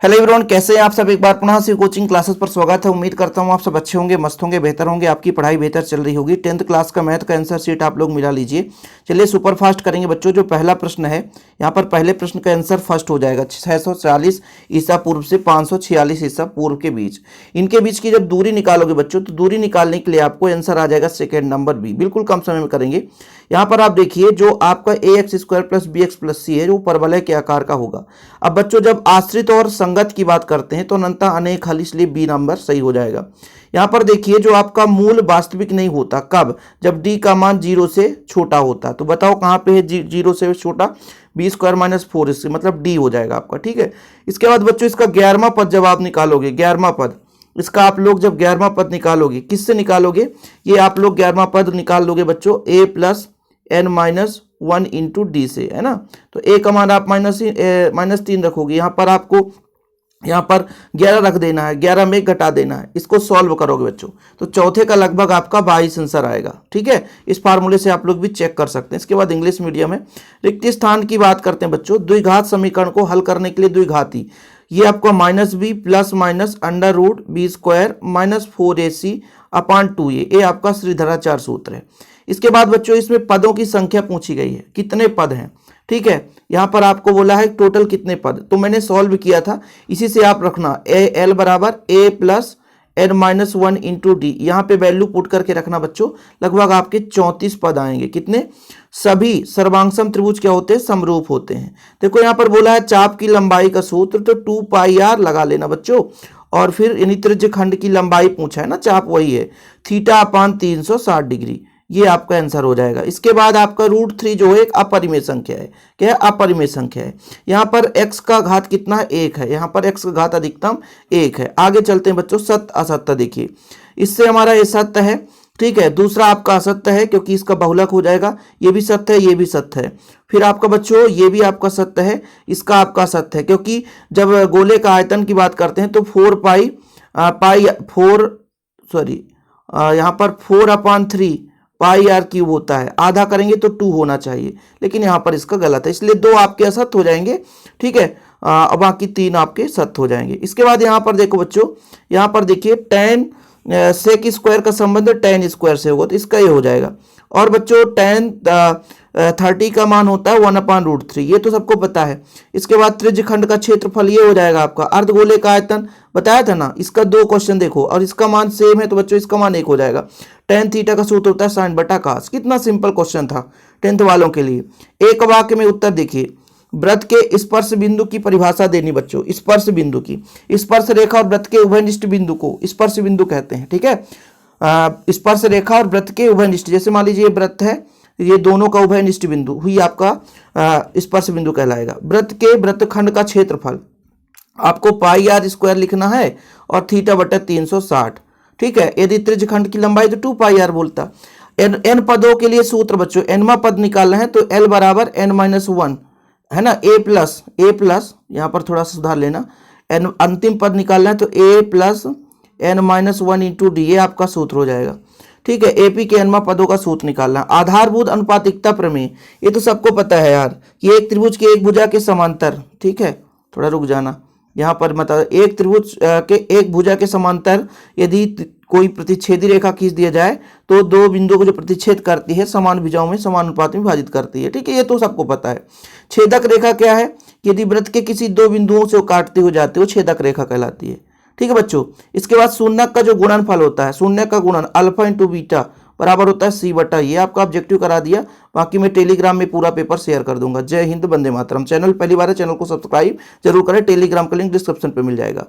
Hello everyone, कैसे हैं आप सब। एक बार पुनः से कोचिंग क्लासेस पर स्वागत है। उम्मीद करता हूं आप सब अच्छे होंगे, मस्त होंगे, बेहतर होंगे, आपकी पढ़ाई बेहतर चल रही होगी। 10th क्लास का मैथ का आंसर शीट आप लोग मिला लीजिए। चलिए सुपर फास्ट करेंगे बच्चों। जो पहला प्रश्न है यहाँ पर पहले प्रश्न का आंसर फर्स्ट हो जाएगा 640 ईसा पूर्व से 546 ईसा पूर्व के बीच। इनके बीच की जब दूरी निकालोगे बच्चों तो दूरी निकालने के लिए आपको आंसर आ जाएगा सेकेंड नंबर बी। बिल्कुल कम समय में करेंगे। यहाँ पर आप देखिए जो आपका ax² plus bx plus c है जो परवलय के आकार का होगा। अब बच्चों जब आश्रित और संगत की बात करते हैं तो अनंता अनेक हल, इसलिए बी नंबर सही हो जाएगा। यहाँ पर देखिए जो आपका मूल वास्तविक नहीं होता कब, जब d का मान 0 से छोटा होता। तो बताओ कहाँ पे है 0 से छोटा, b² माइनस 4 इससे मतलब d हो जाएगा आपका। ठीक है, इसके बाद बच्चों इसका 11वां पद जब आप निकालोगे, 11वां पद इसका आप लोग जब 11वां पद निकालोगे किससे निकालोगे, ये आप लोग 11वां पद निकाल लोगे बच्चों a plus n minus 1 into D से, है ना। तो a का मान आप -3 रखोगे। यहाँ पर आपको यहाँ पर 11 रख देना है, 11 में घटा देना है। इसको सॉल्व करोगे बच्चों तो चौथे का लगभग आपका 22 आंसर आएगा। ठीक है, इस फार्मूले से आप लोग भी चेक कर सकते हैं। इसके बाद इंग्लिश मीडियम है। रिक्त स्थान की बात करते हैं बच्चों। द्विघात समीकरण को हल करने के लिए द्विघाती, ये आपका -b plus minus √b² minus 4ac अपान 2a, ये आपका श्रीधराचार्य सूत्र है। इसके बाद बच्चों इसमें पदों की संख्या पूछी गई है, कितने पद हैं। ठीक है, यहाँ पर आपको बोला है टोटल कितने पद, तो मैंने सॉल्व किया था, इसी से आप रखना l बराबर a plus n minus 1 into D. यहाँ पे वैल्यू पुट करके रखना बच्चों, लगभग आपके 34 पद आएंगे। कितने, सभी सर्वांगसम त्रिभुज क्या होते हैं, समरूप होते हैं। देखो यहाँ पर बोला है चाप की लंबाई का सूत्र, तो 2πr लगा लेना बच्चों। और फिर यानी त्रिज्य खंड की लंबाई पूछा है ना, चाप वही है, थीटा अपान 360 डिग्री, ये आपका आंसर हो जाएगा। इसके बाद आपका √3 जो है एक अपरिमेय संख्या है। क्या है, अपरिमेय संख्या है। यहाँ पर x का घात कितना है, 1 है। यहाँ पर x का घात अधिकतम 1 है। आगे चलते हैं बच्चों, सत्य असत्य देखिए। इससे हमारा ये सत्य है। ठीक है, दूसरा आपका असत्य है क्योंकि इसका बहुलक हो जाएगा। ये भी सत्य है, ये भी सत्य है। फिर आपका बच्चों ये भी आपका सत्य है, इसका आपका सत्य है, क्योंकि जब गोले का आयतन की बात करते हैं तो 4/3 πr³ होता है। आधा करेंगे तो 2 होना चाहिए, लेकिन यहाँ पर इसका गलत है, इसलिए 2 आपके असत्य हो जाएंगे। ठीक है, बाकी 3 आपके सत्य हो जाएंगे। इसके बाद यहाँ पर देखो बच्चों, यहाँ पर देखिए tan sec² का संबंध tan² से होगा, तो इसका ये हो जाएगा। और बच्चों tan 30 का मान होता है 1/√3, ये तो सबको पता है। इसके बाद त्रिज्य खंड का क्षेत्रफल ये हो जाएगा आपका। अर्धगोले का आयतन बताया था ना, इसका 2 क्वेश्चन देखो और इसका मान सेम है, तो बच्चों इसका मान 1 हो जाएगा। tan थीटा का सूत्र होता है sin/cos। कितना सिंपल क्वेश्चन था 10th वालों के लिए। एक वाक्य में उत्तर देखिए। वृत्त के स्पर्श बिंदु की परिभाषा देनी बच्चों, स्पर्श बिंदु की। स्पर्श रेखा और वृत्त के उभयनिष्ठ बिंदु को स्पर्श बिंदु कहते हैं। ठीक है, स्पर्श रेखा और वृत्त के उभयनिष्ठ, जैसे मान लीजिए वृत्त है, ये दोनों का उभयनिष्ठ बिंदु हुई आपका स्पर्श बिंदु कहलाएगा। वृत्त के वृत्तखंड का क्षेत्रफल आपको πr² लिखना है और θ/360। ठीक है, यदि त्रिज्य खंड की लंबाई तो 2πr बोलता। n पदों के लिए सूत्र बच्चों, nवां पद निकालना है तो l बराबर n-1 है ना, a प्लस यहाँ पर थोड़ा सुधार लेना, n अंतिम पद निकालना है तो a plus n-1 into D, ये आपका सूत्र हो जाएगा। ठीक है, एपी के nवां पदों का सूत्र निकालना। आधारभूत अनुपातिकता प्रमेय, ये तो सबको पता है यार कि एक त्रिभुज के एक भुजा के समांतर। ठीक है, थोड़ा रुक जाना, यहाँ पर मतलब एक त्रिभुज के एक भुजा के समांतर यदि कोई प्रतिच्छेदी रेखा खींच दिया जाए तो 2 बिंदुओं को जो प्रतिच्छेद करती है समान भुजाओं में समान अनुपात में विभाजित करती है। ठीक है, ये तो सबको पता है। छेदक रेखा क्या है, यदि वृत्त के किसी 2 बिंदुओं से काटते हुए जाते हो छेदक रेखा कहलाती है। ठीक है बच्चों, इसके बाद शून्यक का जो गुणनफल होता है, शून्यक का गुणन अल्फा इंटू बीटा बराबर होता है c/, ये आपका ऑब्जेक्टिव करा दिया। बाकी मैं टेलीग्राम में पूरा पेपर शेयर कर दूंगा। जय हिंद, वंदे मातरम। चैनल पहली बार है, चैनल को सब्सक्राइब जरूर करें। टेलीग्राम का लिंक डिस्क्रिप्शन पे मिल जाएगा।